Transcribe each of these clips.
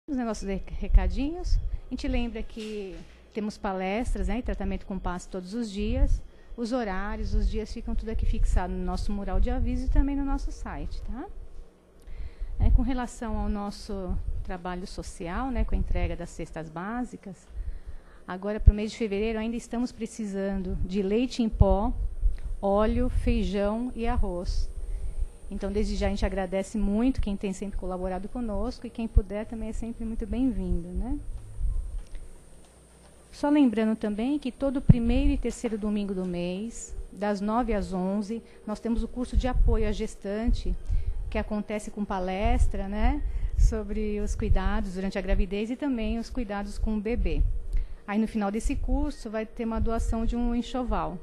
Os nossos recadinhos. A gente lembra que temos palestras, né, e tratamento com passe todos os dias. Os horários, os dias ficam tudo aqui fixado no nosso mural de aviso e também no nosso site, tá? Com relação ao nosso trabalho social, né, com a entrega das cestas básicas, agora para o mês de fevereiro ainda estamos precisando de leite em pó, óleo, feijão e arroz. Então, desde já, a gente agradece muito quem tem sempre colaborado conosco e quem puder também é sempre muito bem-vindo, né? Só lembrando também que todo primeiro e terceiro domingo do mês, das 9 às 11, nós temos o curso de apoio à gestante, que acontece com palestra, né, sobre os cuidados durante a gravidez e também os cuidados com o bebê. Aí, no final desse curso, vai ter uma doação de um enxoval.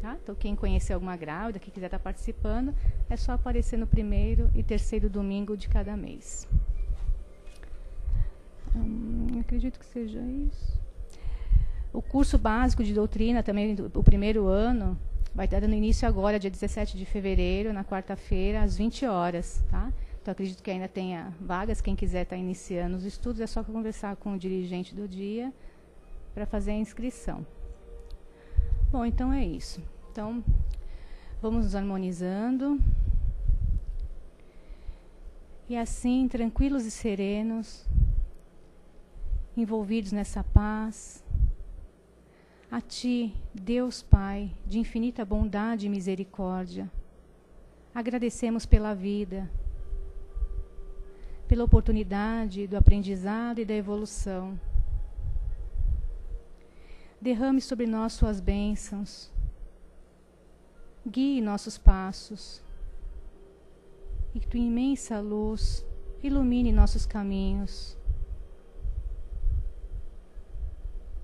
Tá? Então, quem conhecer alguma grávida, que quiser estar participando, é só aparecer no primeiro e terceiro domingo de cada mês. Acredito que seja isso. O curso básico de doutrina, também o primeiro ano, vai estar dando início agora, dia 17 de fevereiro, na quarta-feira, às 20 horas. Tá? Então, acredito que ainda tenha vagas. Quem quiser estar iniciando os estudos, é só conversar com o dirigente do dia para fazer a inscrição. Bom, então é isso. Então, vamos nos harmonizando. E assim, tranquilos e serenos, envolvidos nessa paz, a Ti, Deus Pai, de infinita bondade e misericórdia, agradecemos pela vida, pela oportunidade do aprendizado e da evolução. Derrame sobre nós suas bênçãos, guie nossos passos, e que tua imensa luz ilumine nossos caminhos,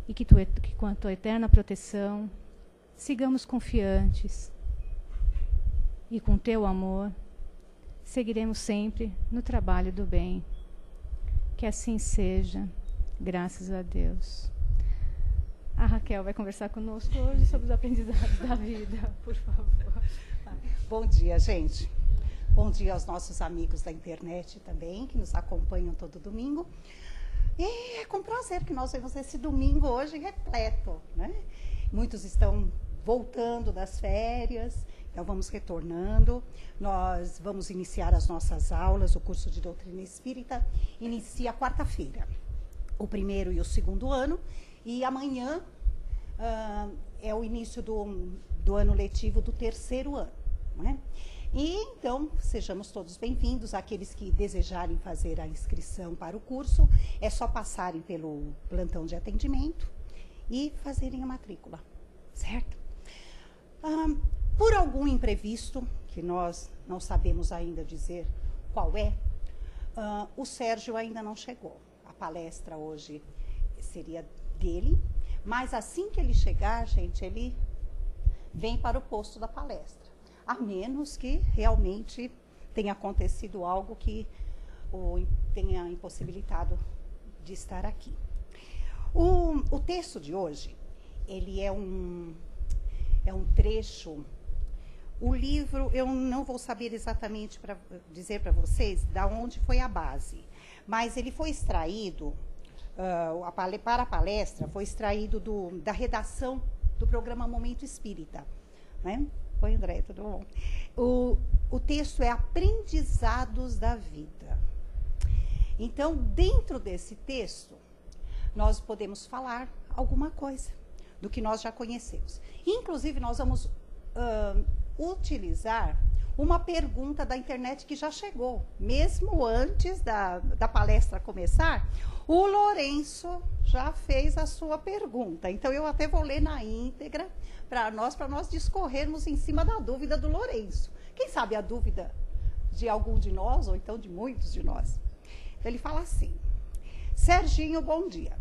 e que com a tua eterna proteção sigamos confiantes, e com teu amor seguiremos sempre no trabalho do bem. Que assim seja, graças a Deus. A Raquel vai conversar conosco hoje sobre os aprendizados da vida, por favor. Bom dia, gente. Bom dia aos nossos amigos da internet também, que nos acompanham todo domingo. E é com prazer que nós vemos esse domingo hoje repleto, né? Muitos estão voltando das férias, então vamos retornando. Nós vamos iniciar as nossas aulas, o curso de Doutrina Espírita inicia quarta-feira, o primeiro e o segundo ano. E amanhã é o início do ano letivo do terceiro ano, não é? E então, sejamos todos bem-vindos. Aqueles que desejarem fazer a inscrição para o curso, é só passarem pelo plantão de atendimento e fazerem a matrícula, certo? Por algum imprevisto, que nós não sabemos ainda dizer qual é, o Sérgio ainda não chegou. A palestra hoje seria dele, mas assim que ele chegar, gente, ele vem para o posto da palestra, a menos que realmente tenha acontecido algo que o tenha impossibilitado de estar aqui. O texto de hoje, ele é um trecho. O livro, eu não vou saber exatamente para dizer para vocês da onde foi a base, mas ele foi extraído para a palestra, foi extraído da redação do programa Momento Espírita, né? Oi, André, tudo bom? O texto é Aprendizados da Vida. Então, dentro desse texto, nós podemos falar alguma coisa do que nós já conhecemos. Inclusive, nós vamos utilizar uma pergunta da internet que já chegou, mesmo antes da palestra começar. O Lourenço já fez a sua pergunta, então eu até vou ler na íntegra para nós discorrermos em cima da dúvida do Lourenço. Quem sabe a dúvida de algum de nós, ou então de muitos de nós. Então, ele fala assim: Serginho, bom dia.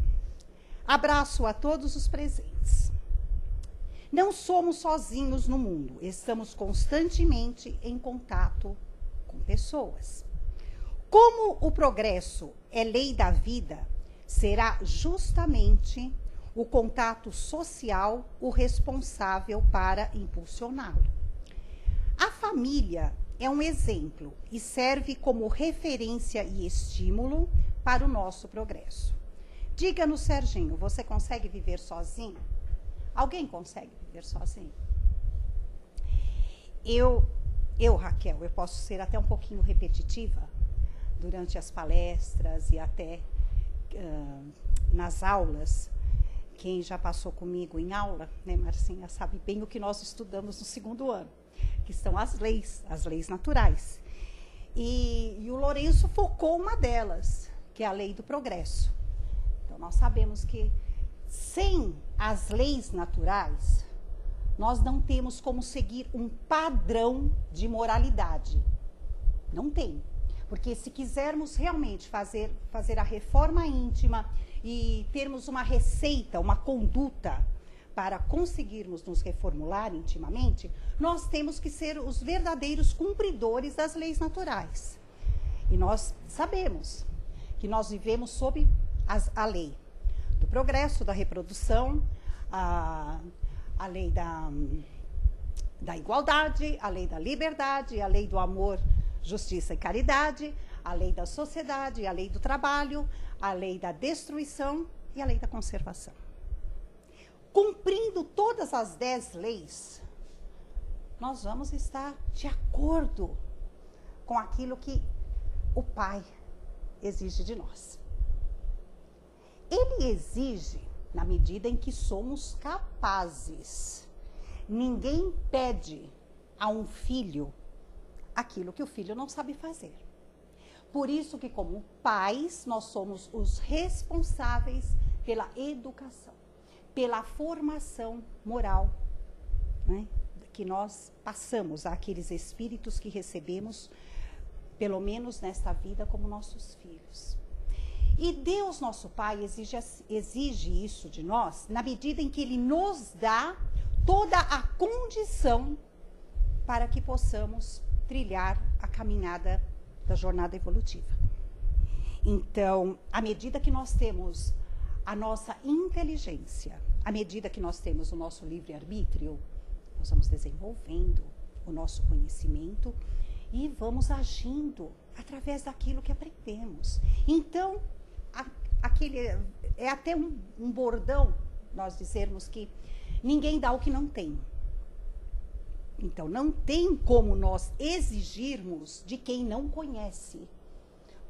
Abraço a todos os presentes. Não somos sozinhos no mundo, estamos constantemente em contato com pessoas. Como o progresso é lei da vida, será justamente o contato social o responsável para impulsioná-lo. A família é um exemplo e serve como referência e estímulo para o nosso progresso. Diga-nos, Serginho, você consegue viver sozinho? Alguém consegue viver sozinho? Eu, Raquel, eu posso ser até um pouquinho repetitiva durante as palestras e até nas aulas. Quem já passou comigo em aula, né, Marcinha, sabe bem o que nós estudamos no 2º ano, que são as leis naturais. E o Lourenço focou uma delas, que é a lei do progresso. Então, nós sabemos que sem as leis naturais, nós não temos como seguir um padrão de moralidade. Não tem. Porque se quisermos realmente fazer a reforma íntima e termos uma receita, uma conduta para conseguirmos nos reformular intimamente, nós temos que ser os verdadeiros cumpridores das leis naturais. E nós sabemos que nós vivemos sob a lei do progresso, da reprodução, a lei da igualdade, a lei da liberdade, a lei do amor, justiça e caridade, a lei da sociedade, a lei do trabalho, a lei da destruição e a lei da conservação. Cumprindo todas as 10 leis, nós vamos estar de acordo com aquilo que o Pai exige de nós. Ele exige na medida em que somos capazes. Ninguém pede a um filho aquilo que o filho não sabe fazer. Por isso que, como pais, nós somos os responsáveis pela educação, pela formação moral, né, que nós passamos àqueles espíritos que recebemos, pelo menos nesta vida, como nossos filhos. E Deus, nosso Pai, exige isso de nós na medida em que Ele nos dá toda a condição para que possamos trilhar a caminhada da jornada evolutiva. Então, à medida que nós temos a nossa inteligência, à medida que nós temos o nosso livre-arbítrio, nós vamos desenvolvendo o nosso conhecimento e vamos agindo através daquilo que aprendemos. Então, é até um bordão nós dizermos que ninguém dá o que não tem. Então, não tem como nós exigirmos de quem não conhece.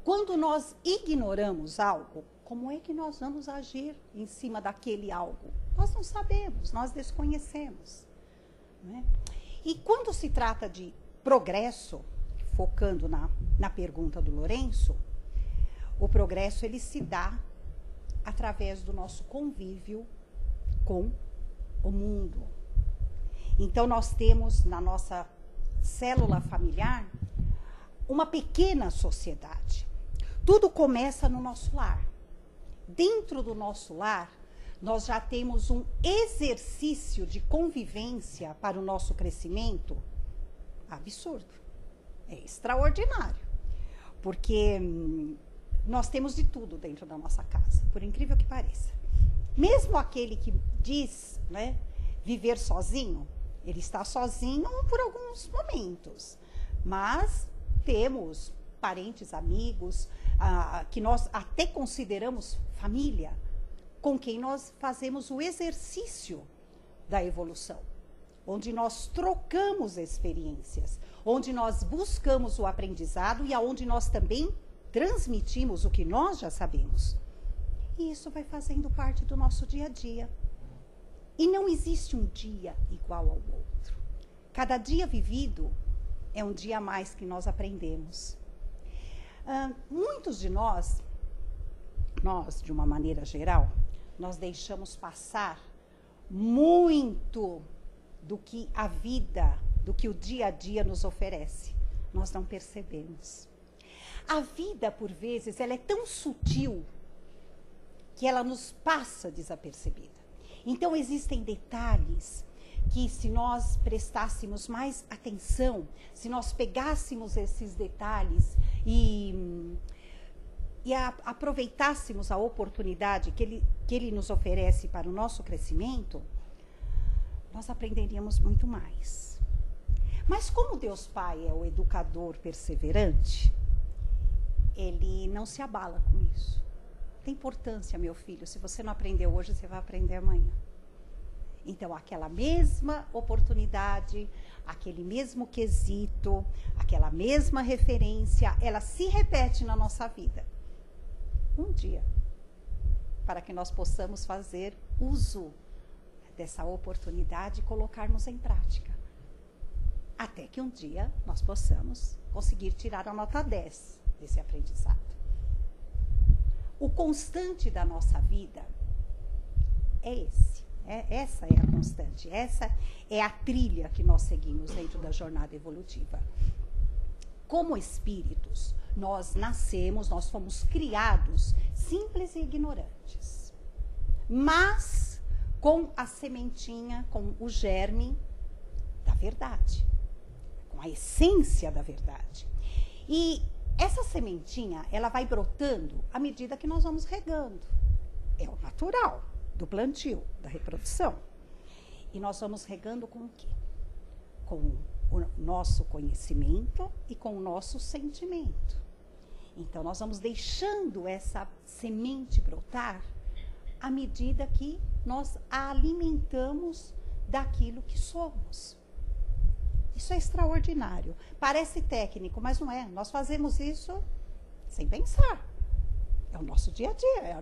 Quando nós ignoramos algo, como é que nós vamos agir em cima daquele algo? Nós não sabemos, nós desconhecemos, né? E quando se trata de progresso, focando na pergunta do Lourenço, o progresso ele se dá através do nosso convívio com o mundo. Então, nós temos na nossa célula familiar uma pequena sociedade. Tudo começa no nosso lar. Dentro do nosso lar, nós já temos um exercício de convivência para o nosso crescimento absurdo. É extraordinário. Porque nós temos de tudo dentro da nossa casa, por incrível que pareça. Mesmo aquele que diz, né, viver sozinho, ele está sozinho por alguns momentos, mas temos parentes, amigos, que nós até consideramos família, com quem nós fazemos o exercício da evolução, onde nós trocamos experiências, onde nós buscamos o aprendizado e aonde nós também transmitimos o que nós já sabemos. E isso vai fazendo parte do nosso dia a dia. E não existe um dia igual ao outro. Cada dia vivido é um dia a mais que nós aprendemos. Muitos de nós, de uma maneira geral, nós deixamos passar muito do que a vida, do que o dia a dia nos oferece. Nós não percebemos. A vida, por vezes, ela é tão sutil que ela nos passa desapercebida. Então, existem detalhes que, se nós prestássemos mais atenção, se nós pegássemos esses detalhes e aproveitássemos a oportunidade que ele nos oferece para o nosso crescimento, nós aprenderíamos muito mais. Mas como Deus Pai é o educador perseverante, ele não se abala com isso. Tem importância, meu filho. Se você não aprendeu hoje, você vai aprender amanhã. Então, aquela mesma oportunidade, aquele mesmo quesito, aquela mesma referência, ela se repete na nossa vida. Um dia, para que nós possamos fazer uso dessa oportunidade e colocarmos em prática. Até que um dia nós possamos conseguir tirar a nota 10 desse aprendizado. O constante da nossa vida é esse. Essa é a constante, essa é a trilha que nós seguimos dentro da jornada evolutiva. Como espíritos, nós nascemos, nós fomos criados simples e ignorantes, mas com a sementinha, com o germe da verdade, com a essência da verdade. E essa sementinha, ela vai brotando à medida que nós vamos regando. É o natural do plantio, da reprodução. E nós vamos regando com o quê? Com o nosso conhecimento e com o nosso sentimento. Então, nós vamos deixando essa semente brotar à medida que nós a alimentamos daquilo que somos. Isso é extraordinário. Parece técnico, mas não é. Nós fazemos isso sem pensar. É o nosso dia a dia, é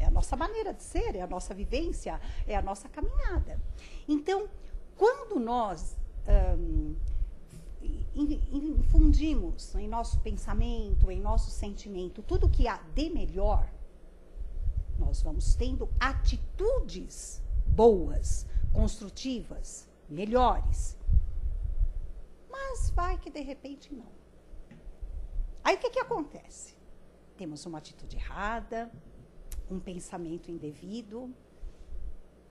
a nossa maneira de ser, é a nossa vivência, é a nossa caminhada. Então, quando nós infundimos em nosso pensamento, em nosso sentimento, tudo que há de melhor, nós vamos tendo atitudes boas, construtivas, melhores. Mas vai que de repente não. Aí o que acontece? Temos uma atitude errada, um pensamento indevido,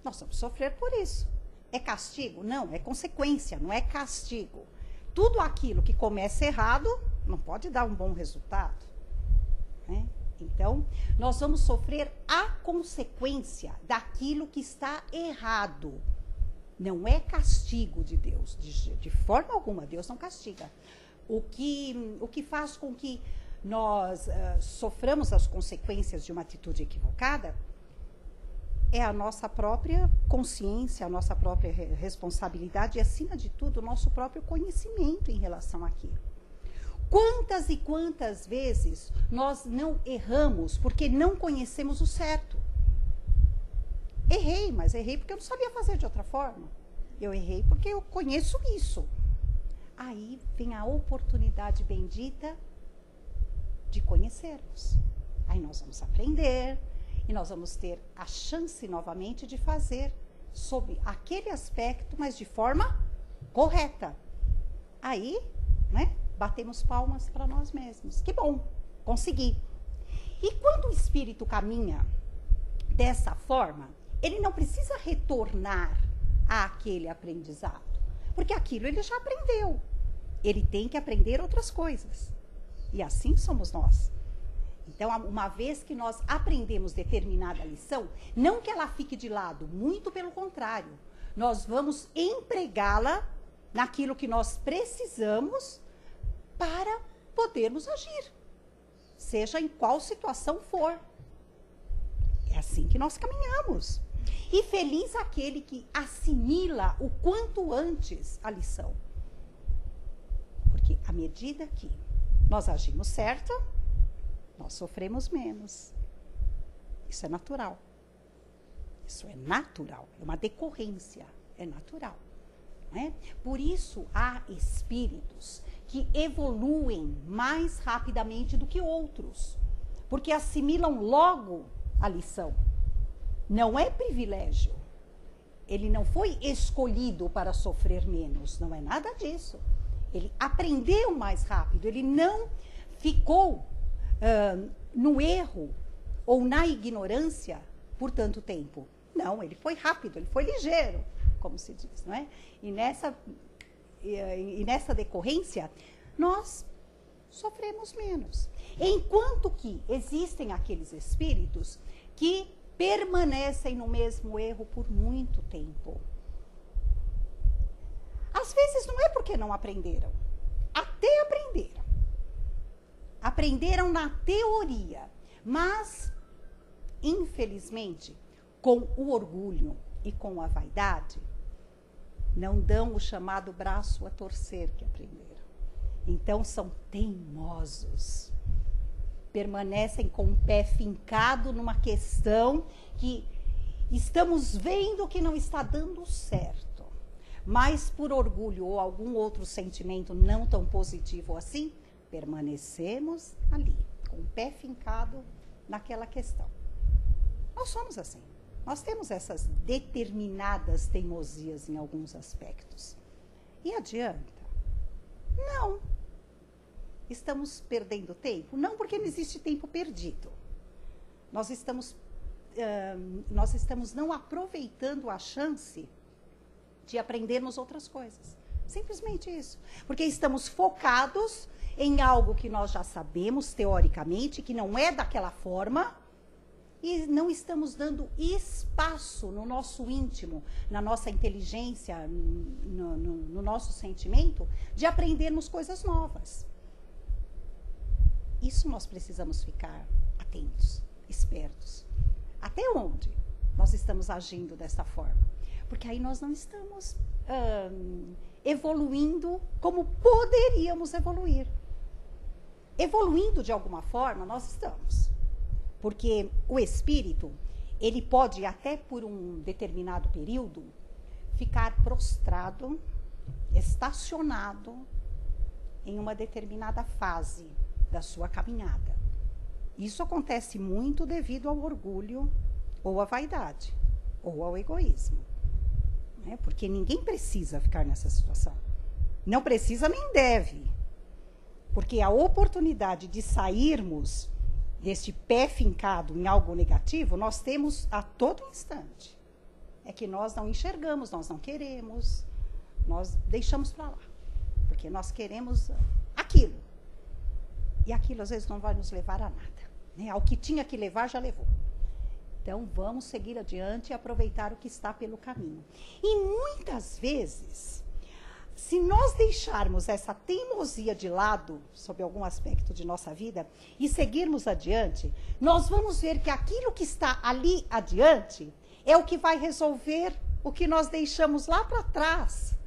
nós vamos sofrer por isso. É castigo? Não, é consequência, não é castigo. Tudo aquilo que começa errado não pode dar um bom resultado, né? Então, nós vamos sofrer a consequência daquilo que está errado. Não é castigo de Deus, de forma alguma, Deus não castiga. O que faz com que nós soframos as consequências de uma atitude equivocada é a nossa própria consciência, a nossa própria responsabilidade e, acima de tudo, o nosso próprio conhecimento em relação àquilo. Quantas e quantas vezes nós não erramos porque não conhecemos o certo? Errei, mas errei porque eu não sabia fazer de outra forma. Eu errei porque eu conheço isso. Aí vem a oportunidade bendita de conhecermos. Aí nós vamos aprender e nós vamos ter a chance novamente de fazer sob aquele aspecto, mas de forma correta. Aí, né, batemos palmas para nós mesmos. Que bom, consegui. E quando o espírito caminha dessa forma, ele não precisa retornar àquele aprendizado, porque aquilo ele já aprendeu. Ele tem que aprender outras coisas. E assim somos nós. Então, uma vez que nós aprendemos determinada lição, não que ela fique de lado, muito pelo contrário. Nós vamos empregá-la naquilo que nós precisamos para podermos agir, seja em qual situação for. É assim que nós caminhamos. E feliz aquele que assimila o quanto antes a lição. Porque à medida que nós agimos certo, nós sofremos menos. Isso é natural. Isso é natural. É uma decorrência. É natural. Não é? Por isso, há espíritos que evoluem mais rapidamente do que outros. Porque assimilam logo a lição. Não é privilégio. Ele não foi escolhido para sofrer menos. Não é nada disso. Ele aprendeu mais rápido. Ele não ficou no erro ou na ignorância por tanto tempo. Não, ele foi rápido, ele foi ligeiro, como se diz, não é? E nessa decorrência, nós sofremos menos. Enquanto que existem aqueles espíritos que permanecem no mesmo erro por muito tempo. Às vezes não é porque não aprenderam, até aprenderam. aprenderam na teoria, mas, infelizmente, com o orgulho e com a vaidade, não dão o chamado braço a torcer que aprenderam. Então, são teimosos. Permanecem com o pé fincado numa questão que estamos vendo que não está dando certo. Mas, por orgulho ou algum outro sentimento não tão positivo assim, permanecemos ali, com o pé fincado naquela questão. Nós somos assim. Nós temos essas determinadas teimosias em alguns aspectos. E adianta? Não. Estamos perdendo tempo? Não, porque não existe tempo perdido. Nós estamos não aproveitando a chance de aprendermos outras coisas. Simplesmente isso. Porque estamos focados em algo que nós já sabemos, teoricamente, que não é daquela forma, e não estamos dando espaço no nosso íntimo, na nossa inteligência, no nosso sentimento, de aprendermos coisas novas. Isso nós precisamos ficar atentos, espertos. Até onde nós estamos agindo dessa forma? Porque aí nós não estamos evoluindo como poderíamos evoluir. Evoluindo de alguma forma, nós estamos. Porque o espírito, ele pode até por um determinado período ficar prostrado, estacionado em uma determinada fase da sua caminhada. Isso acontece muito devido ao orgulho ou à vaidade, ou ao egoísmo. Né? Porque ninguém precisa ficar nessa situação. Não precisa nem deve. Porque a oportunidade de sairmos deste pé fincado em algo negativo, nós temos a todo instante. É que nós não enxergamos, nós não queremos, nós deixamos para lá. Porque nós queremos aquilo. E aquilo, às vezes, não vai nos levar a nada. Né? Ao que tinha que levar, já levou. Então, vamos seguir adiante e aproveitar o que está pelo caminho. E muitas vezes, se nós deixarmos essa teimosia de lado, sob algum aspecto de nossa vida, e seguirmos adiante, nós vamos ver que aquilo que está ali adiante é o que vai resolver o que nós deixamos lá para trás,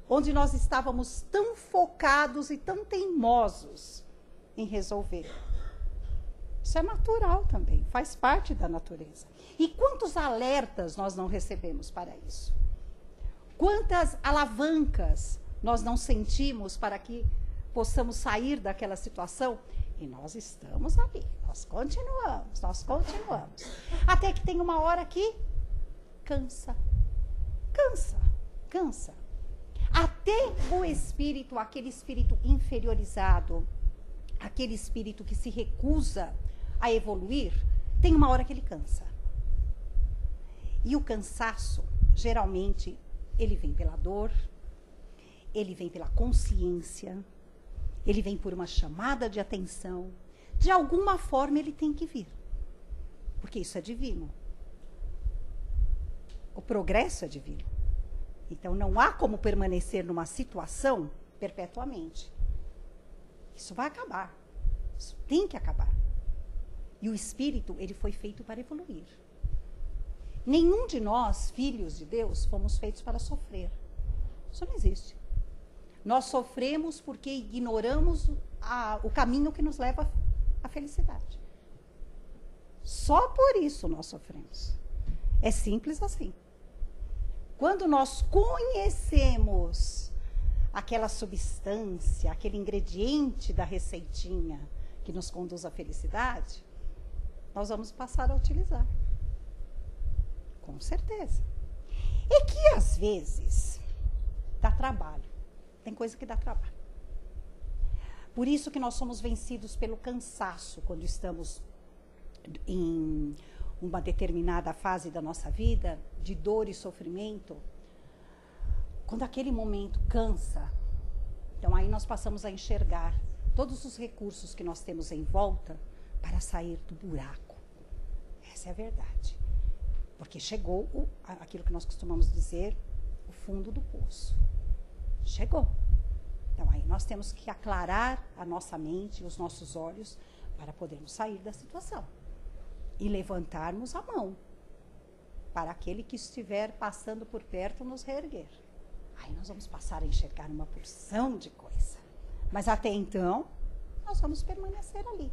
onde nós estávamos tão focados e tão teimosos em resolver. Isso é natural também, faz parte da natureza. E quantos alertas nós não recebemos para isso? Quantas alavancas nós não sentimos para que possamos sair daquela situação? E nós estamos ali, nós continuamos. Até que tem uma hora que cansa. Até o espírito, aquele espírito inferiorizado, aquele espírito que se recusa a evoluir, tem uma hora que ele cansa. E o cansaço, geralmente, ele vem pela dor, ele vem pela consciência, ele vem por uma chamada de atenção. De alguma forma ele tem que vir. Porque isso é divino. O progresso é divino. Então não há como permanecer numa situação perpetuamente. Isso vai acabar. Isso tem que acabar. E o espírito, ele foi feito para evoluir. Nenhum de nós, filhos de Deus, fomos feitos para sofrer. Isso não existe. Nós sofremos porque ignoramos o caminho que nos leva à felicidade. Só por isso nós sofremos. É simples assim. Quando nós conhecemos aquela substância, aquele ingrediente da receitinha que nos conduz à felicidade, nós vamos passar a utilizar. Com certeza. É que, às vezes, dá trabalho. Tem coisa que dá trabalho. Por isso que nós somos vencidos pelo cansaço quando estamos em uma determinada fase da nossa vida, de dor e sofrimento. Quando aquele momento cansa, então aí nós passamos a enxergar todos os recursos que nós temos em volta para sair do buraco. Essa é a verdade. Porque chegou aquilo que nós costumamos dizer, o fundo do poço. Chegou. Então, aí nós temos que aclarar a nossa mente, os nossos olhos, para podermos sair da situação. E levantarmos a mão para aquele que estiver passando por perto nos reerguer. Aí nós vamos passar a enxergar uma porção de coisa. Mas até então, nós vamos permanecer ali.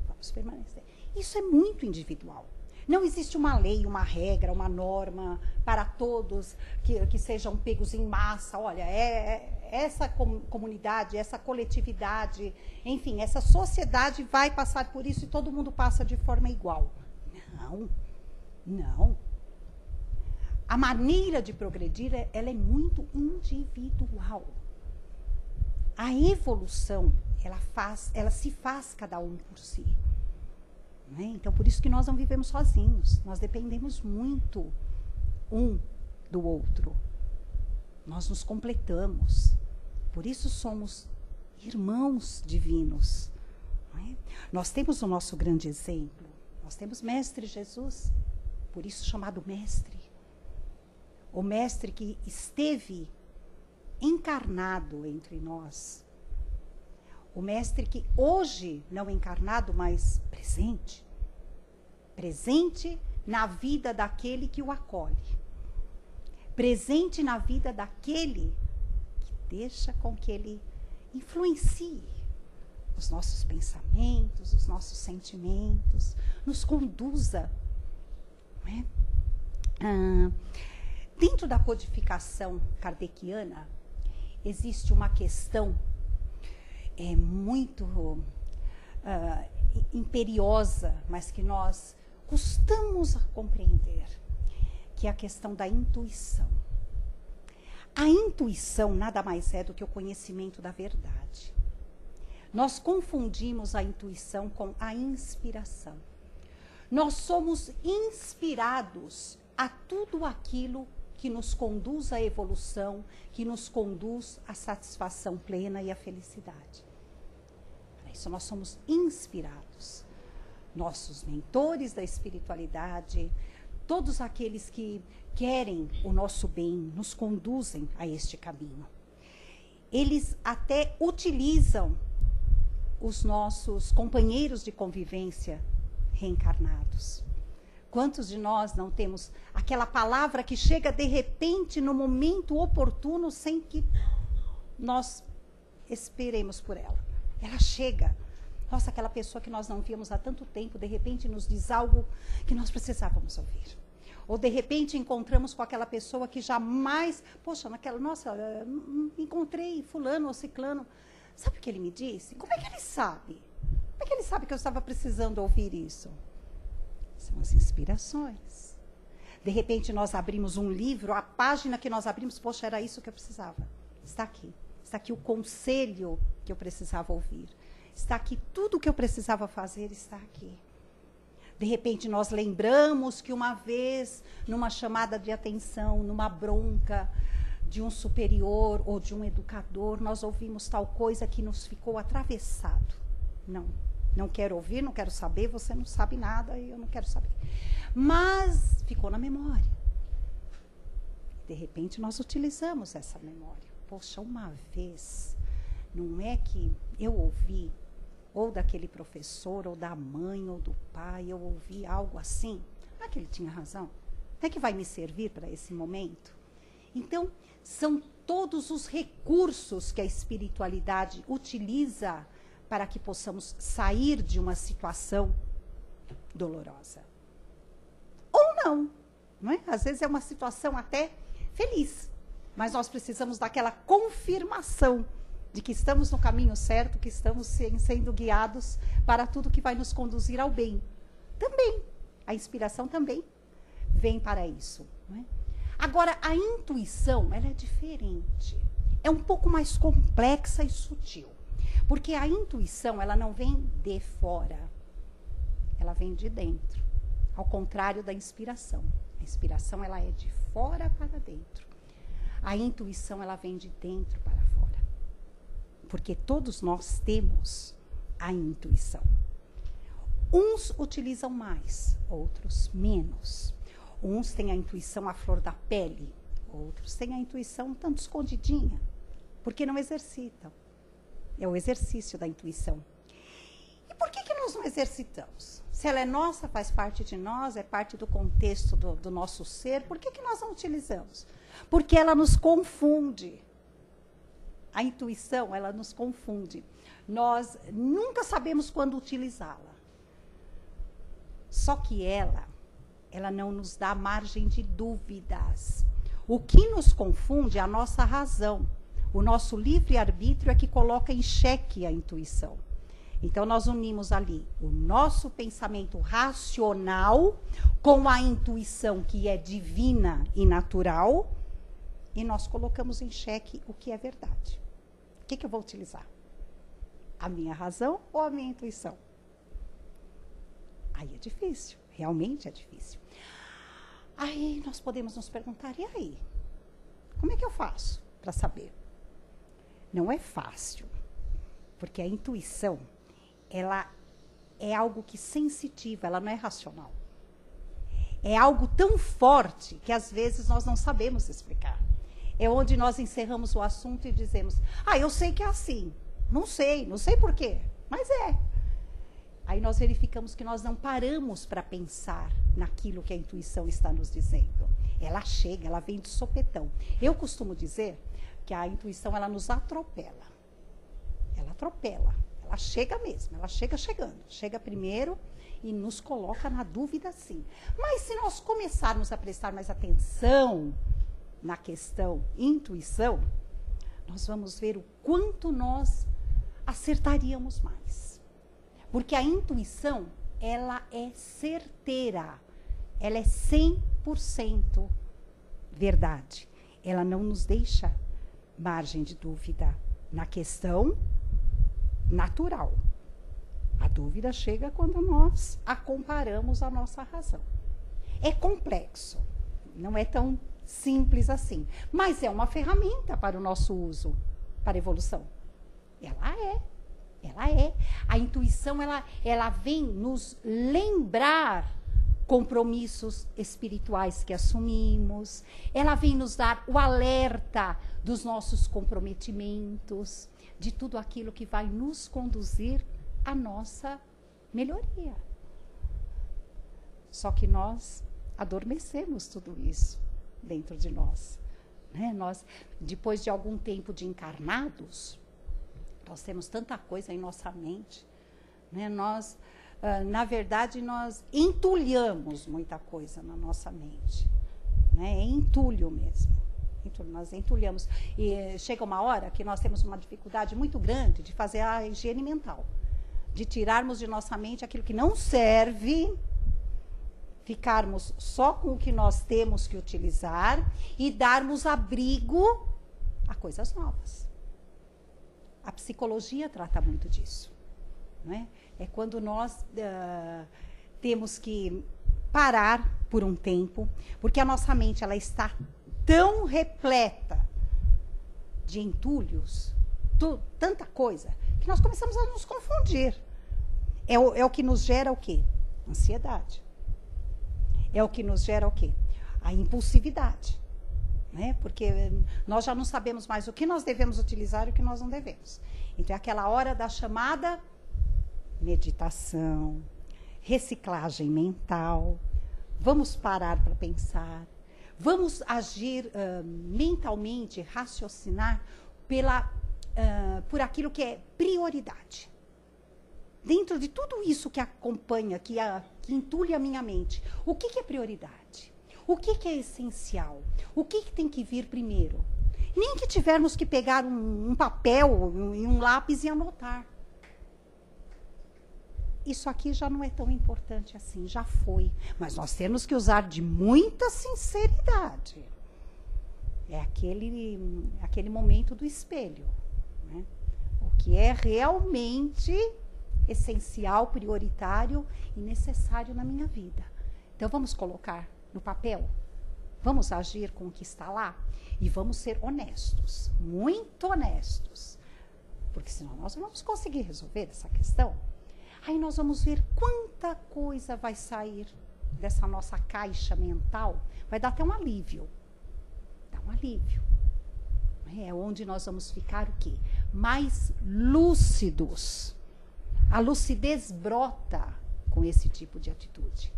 Vamos permanecer. Isso é muito individual. Não existe uma lei, uma regra, uma norma para todos que sejam pegos em massa. Olha, essa comunidade, essa coletividade, enfim, essa sociedade vai passar por isso e todo mundo passa de forma igual. Não, não. A maneira de progredir, ela é muito individual. A evolução, ela se faz cada um por si. Né? Então, por isso que nós não vivemos sozinhos. Nós dependemos muito um do outro. Nós nos completamos. Por isso somos irmãos divinos. Né? Nós temos o nosso grande exemplo. Nós temos Mestre Jesus, por isso chamado Mestre. O Mestre que esteve encarnado entre nós. O Mestre que hoje, não encarnado, mas presente. Presente na vida daquele que o acolhe. Presente na vida daquele que deixa com que ele influencie os nossos pensamentos, os nossos sentimentos, nos conduza. Né? Dentro da codificação kardeciana, existe uma questão muito imperiosa, mas que nós custamos a compreender, que é a questão da intuição. A intuição nada mais é do que o conhecimento da verdade. Nós confundimos a intuição com a inspiração. Nós somos inspirados a tudo aquilo que nos conduz à evolução, que nos conduz à satisfação plena e à felicidade. Para isso nós somos inspirados. Nossos mentores da espiritualidade, todos aqueles que querem o nosso bem, nos conduzem a este caminho. Eles até utilizam os nossos companheiros de convivência reencarnados. Quantos de nós não temos aquela palavra que chega de repente no momento oportuno sem que nós esperemos por ela? Ela chega. Nossa, aquela pessoa que nós não víamos há tanto tempo, de repente nos diz algo que nós precisávamos ouvir. Ou de repente encontramos com aquela pessoa que jamais, poxa, nossa, encontrei fulano ou ciclano. Sabe o que ele me disse? Como é que ele sabe? Como é que ele sabe que eu estava precisando ouvir isso? São as inspirações. De repente nós abrimos um livro, a página que nós abrimos, poxa, era isso que eu precisava. Está aqui. Está aqui o conselho que eu precisava ouvir. Está aqui tudo o que eu precisava fazer, está aqui. De repente nós lembramos que uma vez, numa chamada de atenção, numa bronca de um superior ou de um educador, nós ouvimos tal coisa que nos ficou atravessado. Não quero ouvir, não quero saber, você não sabe nada e eu não quero saber. Mas ficou na memória. De repente nós utilizamos essa memória. Poxa, uma vez, não é que eu ouvi, ou daquele professor, ou da mãe, ou do pai, eu ouvi algo assim. Não é que ele tinha razão? Não é que vai me servir para esse momento? Então, são todos os recursos que a espiritualidade utiliza para que possamos sair de uma situação dolorosa. Ou não é? Às vezes é uma situação até feliz, mas nós precisamos daquela confirmação de que estamos no caminho certo, que estamos sendo guiados para tudo que vai nos conduzir ao bem. Também, a inspiração também vem para isso. Não é? Agora, a intuição, ela é diferente. É um pouco mais complexa e sutil. Porque a intuição, ela não vem de fora. Ela vem de dentro. Ao contrário da inspiração. A inspiração, ela é de fora para dentro. A intuição, ela vem de dentro para fora. Porque todos nós temos a intuição. Uns utilizam mais, outros menos. Uns têm a intuição à flor da pele, outros têm a intuição tanto escondidinha. Porque não exercitam. É o exercício da intuição. E por que nós não exercitamos? Se ela é nossa, faz parte de nós, é parte do contexto do nosso ser, por que nós não utilizamos? Porque ela nos confunde. A intuição, ela nos confunde. Nós nunca sabemos quando utilizá-la. Só que ela não nos dá margem de dúvidas. O que nos confunde é a nossa razão. O nosso livre-arbítrio é que coloca em xeque a intuição. Então, nós unimos ali o nosso pensamento racional com a intuição que é divina e natural, e nós colocamos em xeque o que é verdade. O que eu vou utilizar? A minha razão ou a minha intuição? Aí é difícil, realmente é difícil. Aí nós podemos nos perguntar, e aí? Como é que eu faço para saber? Não é fácil, porque a intuição, ela é algo que sensitiva, ela não é racional. É algo tão forte que às vezes nós não sabemos explicar. É onde nós encerramos o assunto e dizemos, eu sei que é assim. Não sei por quê, mas é. Aí nós verificamos que nós não paramos para pensar naquilo que a intuição está nos dizendo. Ela chega, ela vem de sopetão. Eu costumo dizer que a intuição, ela nos atropela. Ela atropela. Ela chega mesmo, ela chega chegando. Chega primeiro e nos coloca na dúvida, sim. Mas se nós começarmos a prestar mais atenção na questão intuição, nós vamos ver o quanto nós acertaríamos mais. Porque a intuição, ela é certeira. Ela é 100% verdade. Ela não nos deixa margem de dúvida na questão natural. A dúvida chega quando nós a comparamos à nossa razão. É complexo, não é tão simples assim, mas é uma ferramenta para o nosso uso, para a evolução. Ela é. A intuição, ela vem nos lembrar compromissos espirituais que assumimos, ela vem nos dar o alerta dos nossos comprometimentos, de tudo aquilo que vai nos conduzir à nossa melhoria. Só que nós adormecemos tudo isso dentro de nós. Né? Nós, depois de algum tempo de encarnados, nós temos tanta coisa em nossa mente. Né? Nós, na verdade, nós entulhamos muita coisa na nossa mente. Né? É entulho mesmo. Nós entulhamos. E chega uma hora que nós temos uma dificuldade muito grande de fazer a higiene mental. De tirarmos de nossa mente aquilo que não serve, ficarmos só com o que nós temos que utilizar e darmos abrigo a coisas novas. A psicologia trata muito disso. Né? É quando nós temos que parar por um tempo, porque a nossa mente ela está tão repleta de entulhos, tanta coisa, que nós começamos a nos confundir. É o que nos gera o quê? Ansiedade. É o que nos gera o quê? A impulsividade. Né? Porque nós já não sabemos mais o que nós devemos utilizar e o que nós não devemos. Então, é aquela hora da chamada meditação, reciclagem mental. Vamos parar para pensar. Vamos agir mentalmente, raciocinar por aquilo que é prioridade. Dentro de tudo isso que acompanha, que entulha a minha mente, o que é prioridade? O que é essencial? O que tem que vir primeiro? Nem que tivermos que pegar um papel e um lápis e anotar. Isso aqui já não é tão importante assim, já foi. Mas nós temos que usar de muita sinceridade. É aquele momento do espelho. Né? O que é realmente essencial, prioritário e necessário na minha vida. Então, vamos colocar no papel. Vamos agir com o que está lá. E vamos ser honestos, muito honestos. Porque senão nós não vamos conseguir resolver essa questão. Aí nós vamos ver quanta coisa vai sair dessa nossa caixa mental. Vai dar até um alívio. Dá um alívio. É onde nós vamos ficar o quê? Mais lúcidos. A lucidez brota com esse tipo de atitude.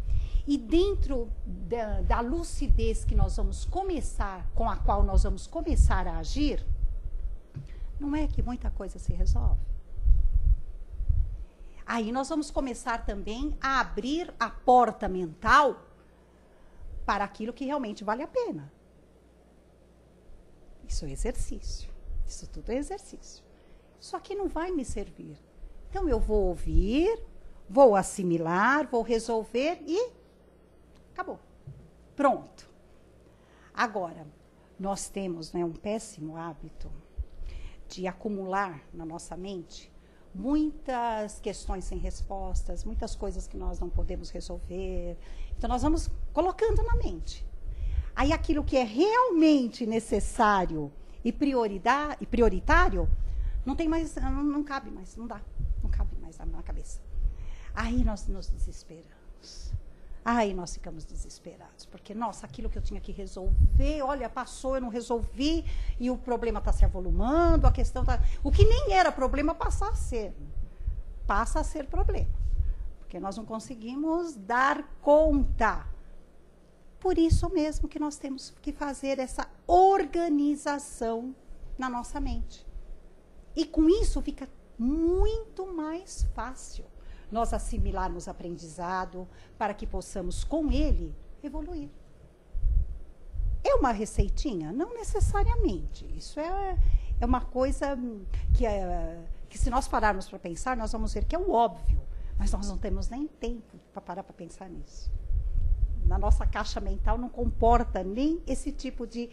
E dentro da lucidez que nós vamos começar, com a qual nós vamos começar a agir, não é que muita coisa se resolve? Aí nós vamos começar também a abrir a porta mental para aquilo que realmente vale a pena. Isso é exercício. Isso tudo é exercício. Isso aqui não vai me servir. Então eu vou ouvir, vou assimilar, vou resolver e acabou. Pronto. Agora, nós temos, né, um péssimo hábito de acumular na nossa mente muitas questões sem respostas, muitas coisas que nós não podemos resolver. Então, nós vamos colocando na mente. Aí, aquilo que é realmente necessário e prioritário, não tem mais, não cabe mais, não dá, não cabe mais na cabeça. Aí, nós nos desesperamos. Aí, nós ficamos desesperados, porque, nossa, aquilo que eu tinha que resolver, olha, passou, eu não resolvi, e o problema está se avolumando, a questão está... O que nem era problema passa a ser problema, porque nós não conseguimos dar conta. Por isso mesmo que nós temos que fazer essa organização na nossa mente. E com isso fica muito mais fácil nós assimilarmos aprendizado para que possamos, com ele, evoluir. É uma receitinha? Não necessariamente. Isso é uma coisa que se nós pararmos para pensar, nós vamos ver que é o óbvio, mas nós não temos nem tempo para parar para pensar nisso. Na nossa caixa mental não comporta nem esse tipo de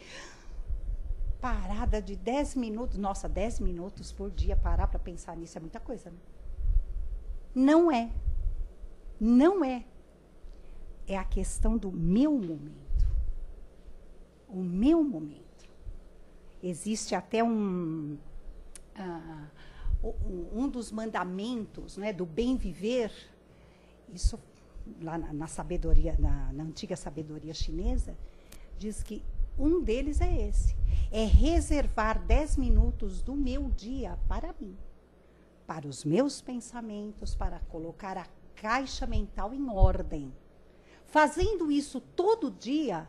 parada de 10 minutos. Nossa, 10 minutos por dia parar para pensar nisso é muita coisa, né? Não é. Não é. É a questão do meu momento. O meu momento. Existe até um dos mandamentos, né, do bem viver. Isso, lá na sabedoria, na antiga sabedoria chinesa, diz que um deles é esse. É reservar 10 minutos do meu dia para mim. Para os meus pensamentos, para colocar a caixa mental em ordem. Fazendo isso todo dia,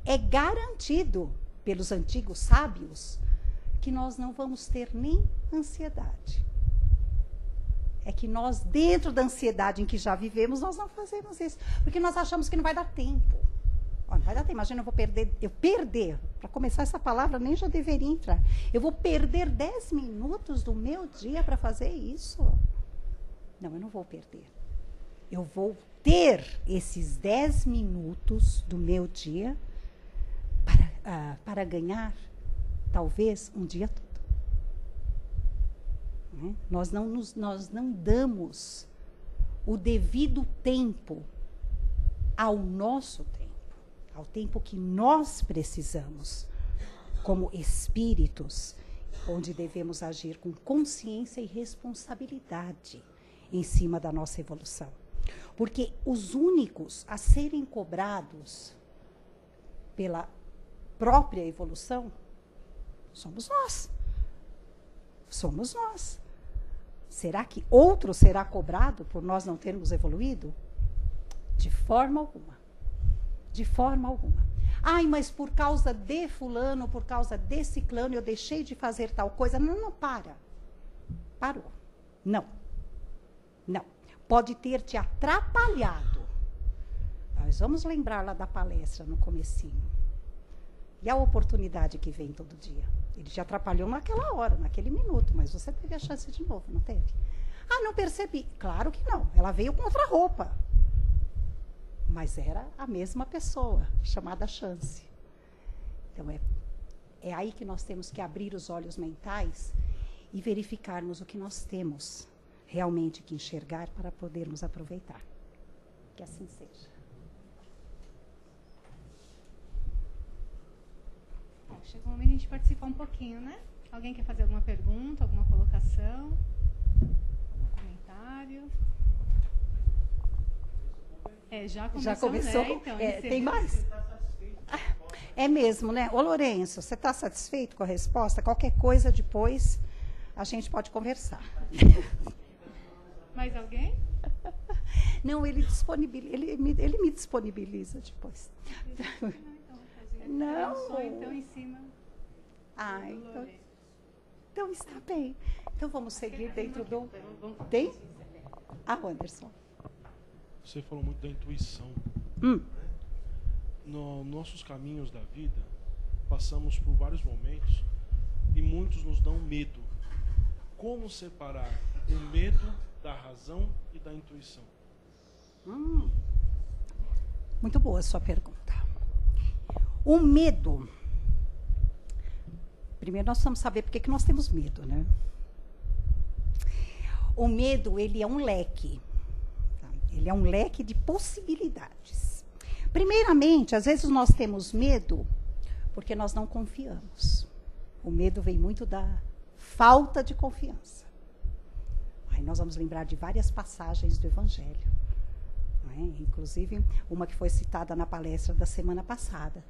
é garantido pelos antigos sábios que nós não vamos ter nem ansiedade. É que nós, dentro da ansiedade em que já vivemos, nós não fazemos isso. Porque nós achamos que não vai dar tempo. Ó, não vai dar tempo, imagina, eu perder, para começar essa palavra nem já deveria entrar. Eu vou perder 10 minutos do meu dia para fazer isso? Não, eu não vou perder. Eu vou ter esses 10 minutos do meu dia para ganhar, talvez, um dia todo. Né? Nós não damos o devido tempo ao nosso tempo. Ao tempo que nós precisamos, como espíritos, onde devemos agir com consciência e responsabilidade em cima da nossa evolução. Porque os únicos a serem cobrados pela própria evolução somos nós. Somos nós. Será que outro será cobrado por nós não termos evoluído? De forma alguma. De forma alguma. Ai, mas por causa de fulano, por causa de ciclano, eu deixei de fazer tal coisa. Não, para. Parou. Não. Não. Pode ter te atrapalhado. Nós vamos lembrar lá da palestra no comecinho. E a oportunidade que vem todo dia. Ele te atrapalhou naquela hora, naquele minuto, mas você teve a chance de novo, não teve? Ah, não percebi. Claro que não. Ela veio com outra roupa. Mas era a mesma pessoa, chamada chance. Então, é aí que nós temos que abrir os olhos mentais e verificarmos o que nós temos realmente que enxergar para podermos aproveitar. Que assim seja. Chegou o momento de a gente participar um pouquinho, né? Alguém quer fazer alguma pergunta, alguma colocação? Algum comentário? Já começou, Já começou? né? Então, tem mais? É mesmo, né? Ô, Lourenço, você está satisfeito com a resposta? Qualquer coisa depois a gente pode conversar. Mais alguém? Não, ele me disponibiliza depois. Não. Só então em cima. Ah, então está bem. Então vamos seguir dentro do... Tem? Ah, Anderson. Você falou muito da intuição. Nos nossos caminhos da vida, passamos por vários momentos e muitos nos dão medo. Como separar o medo da razão e da intuição? Muito boa a sua pergunta. O medo... Primeiro nós precisamos saber por que nós temos medo, né? O medo, ele é um leque. Tá? Ele é um leque de possibilidades. Primeiramente, às vezes nós temos medo porque nós não confiamos. O medo vem muito da falta de confiança. Aí nós vamos lembrar de várias passagens do Evangelho. Não é? Inclusive, uma que foi citada na palestra da semana passada.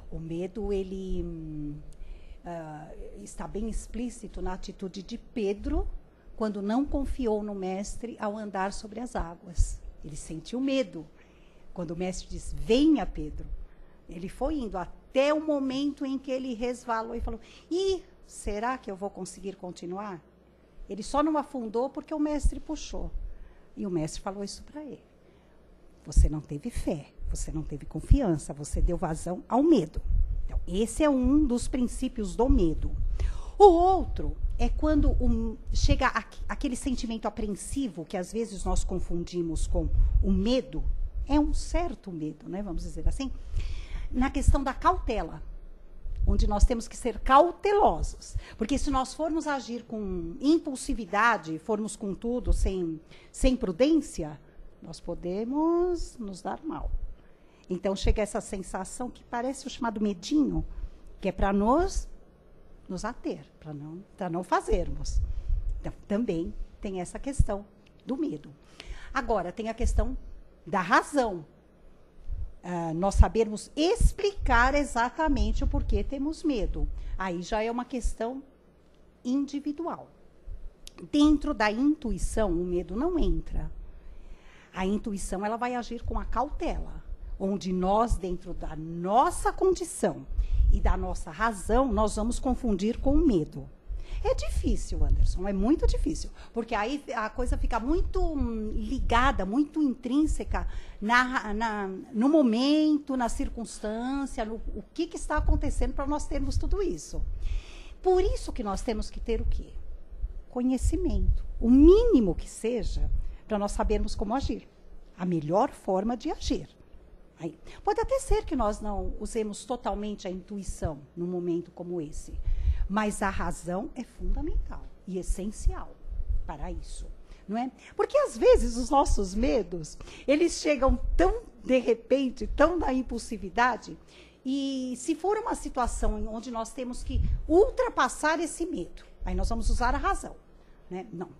O medo, ele está bem explícito na atitude de Pedro, quando não confiou no mestre ao andar sobre as águas. Ele sentiu medo. Quando o mestre diz, venha, Pedro. Ele foi indo até o momento em que ele resvalou e falou, será que eu vou conseguir continuar? Ele só não afundou porque o mestre puxou. E o mestre falou isso para ele. Você não teve fé, você não teve confiança, você deu vazão ao medo. Então, esse é um dos princípios do medo. O outro é quando chega aquele sentimento apreensivo, que às vezes nós confundimos com o medo, é um certo medo, né, vamos dizer assim, na questão da cautela, onde nós temos que ser cautelosos. Porque se nós formos agir com impulsividade, formos com tudo, sem prudência, nós podemos nos dar mal. Então chega essa sensação que parece o chamado medinho, que é para nos ater, para não fazermos. Então, também tem essa questão do medo. Agora, tem a questão da razão. Nós sabermos explicar exatamente o porquê temos medo. Aí já é uma questão individual. Dentro da intuição, o medo não entra. A intuição, ela vai agir com a cautela, onde nós, dentro da nossa condição e da nossa razão, nós vamos confundir com o medo. É difícil, Anderson, é muito difícil, porque aí a coisa fica muito ligada, muito intrínseca no momento, na circunstância, o que está acontecendo para nós termos tudo isso. Por isso que nós temos que ter o quê? Conhecimento, o mínimo que seja, para nós sabermos como agir, a melhor forma de agir. Aí, pode até ser que nós não usemos totalmente a intuição num momento como esse, mas a razão é fundamental e essencial para isso, não é? Porque às vezes os nossos medos, eles chegam tão de repente, tão na impulsividade, e se for uma situação onde nós temos que ultrapassar esse medo, aí nós vamos usar a razão, né? Não,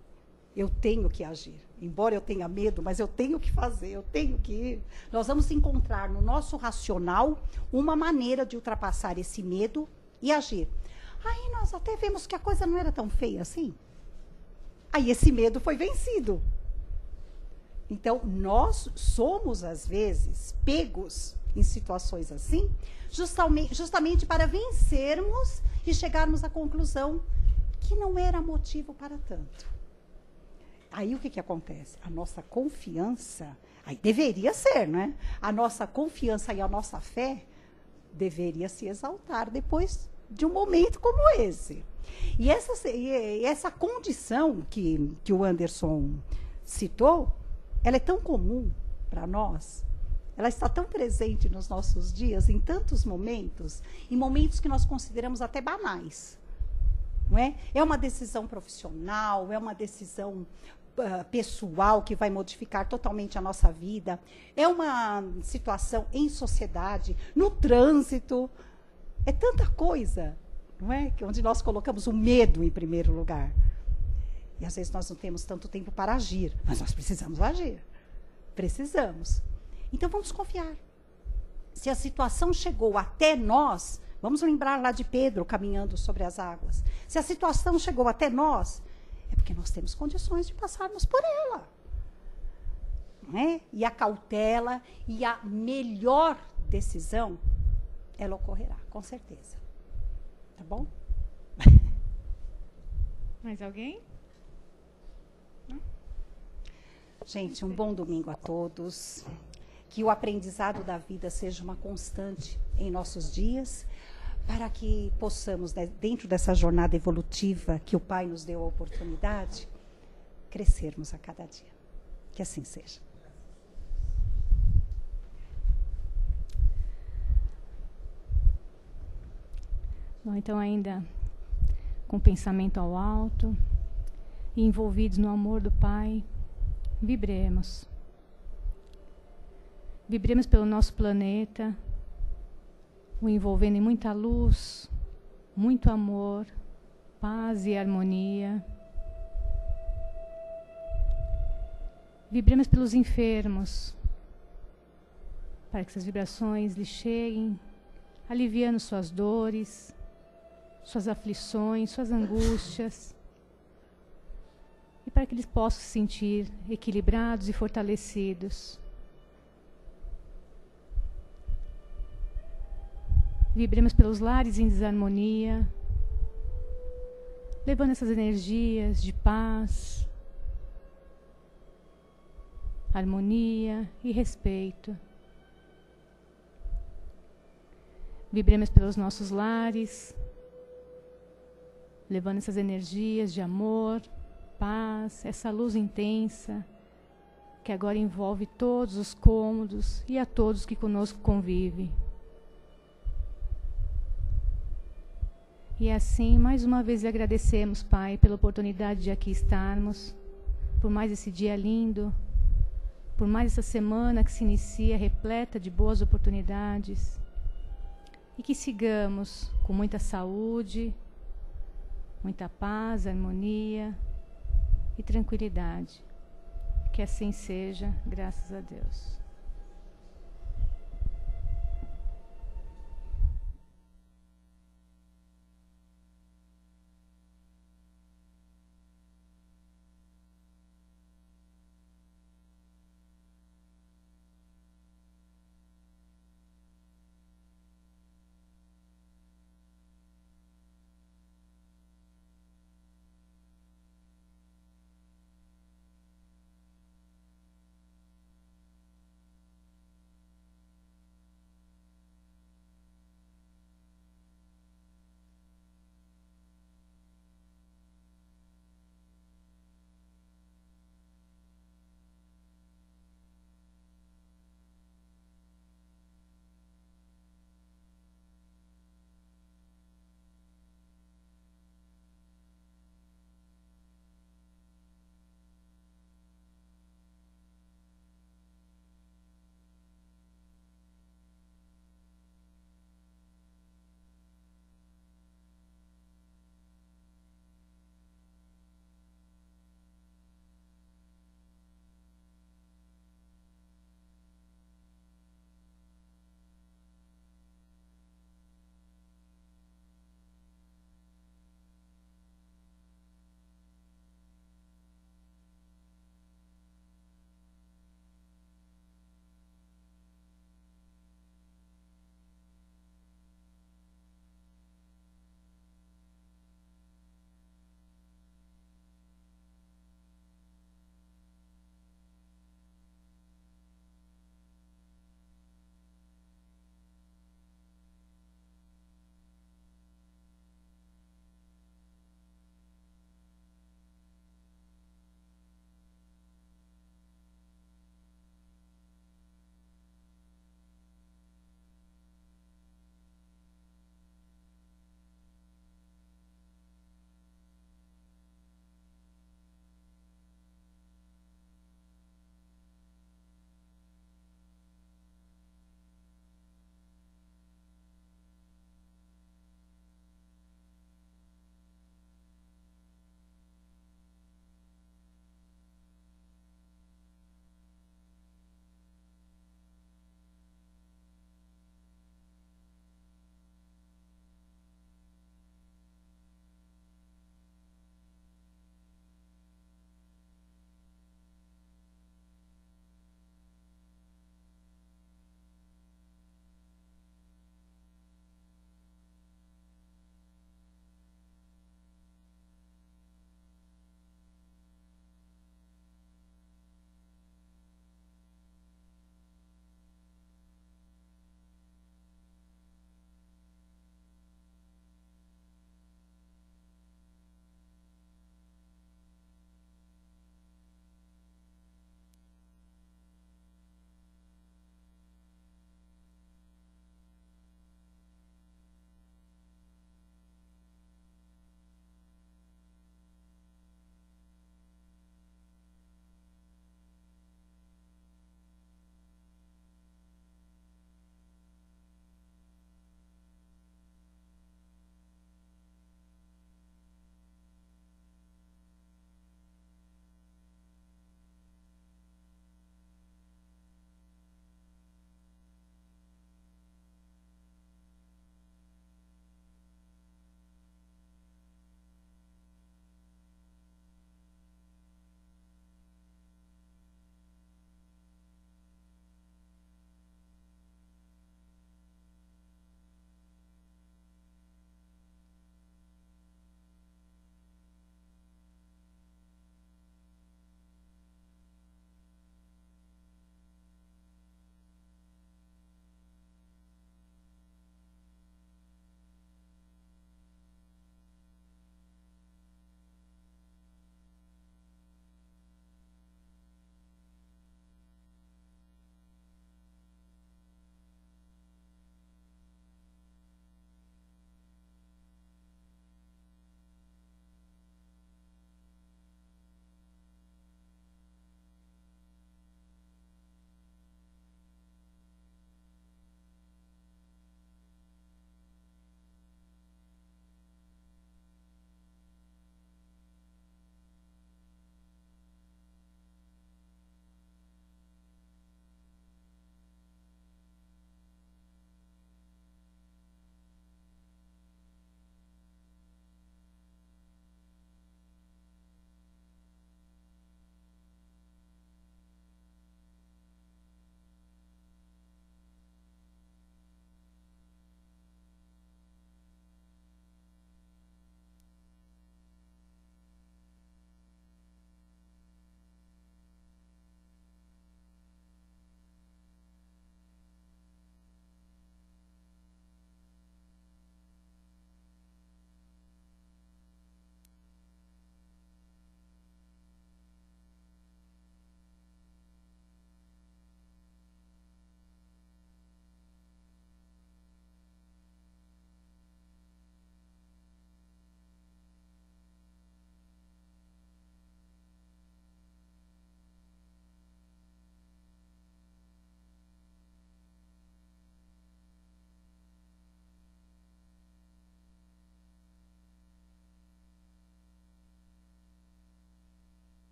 eu tenho que agir. Embora eu tenha medo, mas eu tenho que fazer, eu tenho que ir. Nós vamos encontrar no nosso racional uma maneira de ultrapassar esse medo e agir. Aí nós até vemos que a coisa não era tão feia assim. Aí esse medo foi vencido. Então, nós somos, às vezes, pegos em situações assim, justamente para vencermos e chegarmos à conclusão que não era motivo para tanto. Aí o que acontece? A nossa confiança, aí deveria ser, né? A nossa confiança e a nossa fé deveria se exaltar depois de um momento como esse. E essa condição que o Anderson citou, ela é tão comum para nós, ela está tão presente nos nossos dias, em tantos momentos, em momentos que nós consideramos até banais. Não é? É uma decisão profissional, é uma decisão pessoal que vai modificar totalmente a nossa vida, é uma situação em sociedade, no trânsito, é tanta coisa, não é? Onde nós colocamos o medo em primeiro lugar. E às vezes nós não temos tanto tempo para agir, mas nós precisamos agir. Precisamos. Então vamos confiar. Se a situação chegou até nós, vamos lembrar lá de Pedro caminhando sobre as águas. Se a situação chegou até nós, é porque nós temos condições de passarmos por ela. Não é? E a cautela e a melhor decisão, ela ocorrerá, com certeza. Tá bom? Mais alguém? Gente, um bom domingo a todos. Que o aprendizado da vida seja uma constante em nossos dias, para que possamos, né, dentro dessa jornada evolutiva que o Pai nos deu a oportunidade, crescermos a cada dia. Que assim seja. Bom, então ainda com o pensamento ao alto e envolvidos no amor do Pai, vibremos. Vibremos pelo nosso planeta, o envolvendo em muita luz, muito amor, paz e harmonia. Vibremos pelos enfermos, para que essas vibrações lhes cheguem, aliviando suas dores, suas aflições, suas angústias, e para que eles possam se sentir equilibrados e fortalecidos. Vibremos pelos lares em desarmonia, levando essas energias de paz, harmonia e respeito. Vibremos pelos nossos lares, levando essas energias de amor, paz, essa luz intensa, que agora envolve todos os cômodos e a todos que conosco convivem. E assim, mais uma vez, lhe agradecemos, Pai, pela oportunidade de aqui estarmos, por mais esse dia lindo, por mais essa semana que se inicia repleta de boas oportunidades, e que sigamos com muita saúde, muita paz, harmonia e tranquilidade. Que assim seja, graças a Deus.